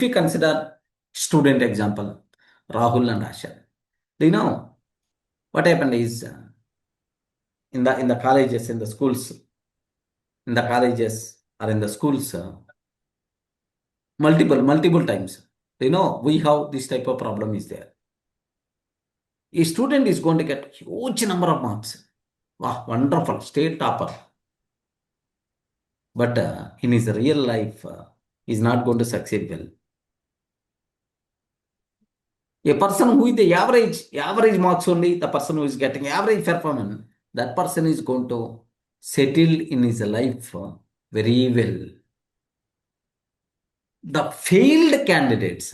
you consider student example, Rahul and Asha, do you know what happened is in the colleges, in the schools, in the colleges or in the schools, multiple times, you know, we have this type of problem is there. A student is going to get huge number of marks. Wow, wonderful, state topper. But in his real life, he's not going to succeed well. A person who is the average marks only, the person who is getting average performance, that person is going to settle in his life very well. The failed candidates,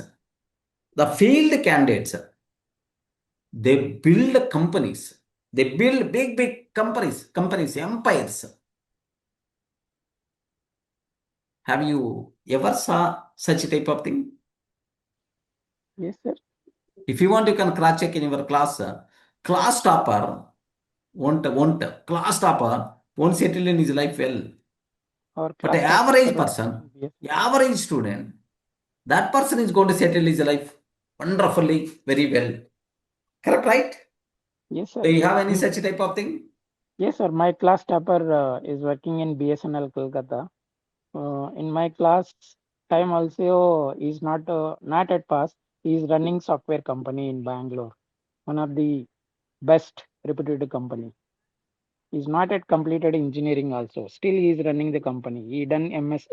they build companies. They build big companies, empires. Have you ever saw such a type of thing? Yes, sir. If you want, you can cross check in your class. Class topper won't settle in his life well. Our But class the topper average sir was person, yes, the average student, that person is going to settle his life wonderfully, very well. Correct, right? yes, sir. Do you have any such type of thing? Yes, sir. My class topper is working in BSNL Kolkata. In my class time also is not at pass. He is running software company in Bangalore, one of the best reputed company. He's not yet completed engineering also. Still he is running the company. He done MS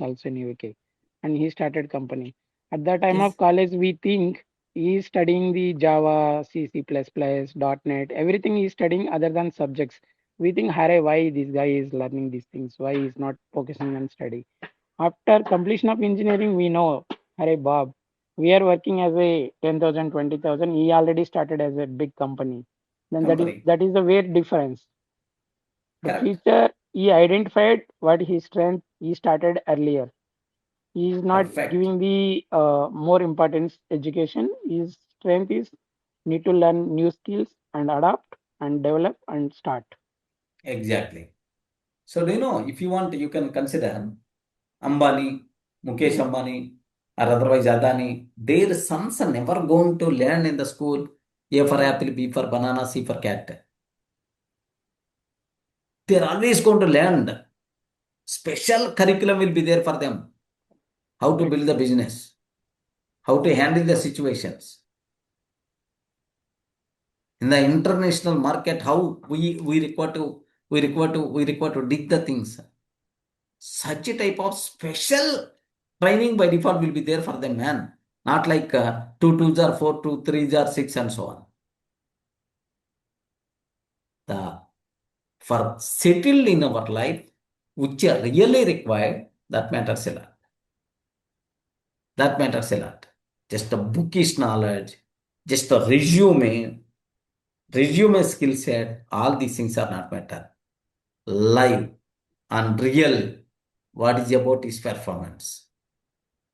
also in UK, and he started company. At the time Yes. of college, we think he is studying the Java, C, C++, .NET, everything he is studying other than subjects. We think, Hare, why this guy is learning these things? Why he is not focusing on study? After completion of engineering, we know, Hare Bob, we are working as a 10,000, 20,000. He already started as a big company. Then Company. that is the weird difference. The Correct. future, he identified what his strength, he started earlier. He is not Perfect. giving the more importance education. His strength is need to learn new skills and adapt and develop and start. Exactly. So do you know, if you want, you can consider Ambani, Mukesh Yes, Ambani, or otherwise Adani. Their sons are never going to learn in the school A for apple, B for banana, C for cat. They're always going to learn. Special curriculum will be there for them. How to build the exactly. business, how to handle the situations. In the international market, how we require to dig the things. Such a type of special training by default will be there for them, man. Not like 2 2s are 4, 2 3s are 6, and so on. The for settled in our life, which are really required, that matters a lot. That matters a lot. Just a bookish knowledge, just a resume skill set, all these things are not matter. Live and real, what is about his performance.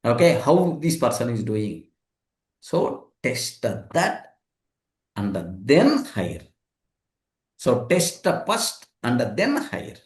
Okay, how this person is doing. So test that and then hire. So test the first and then hire.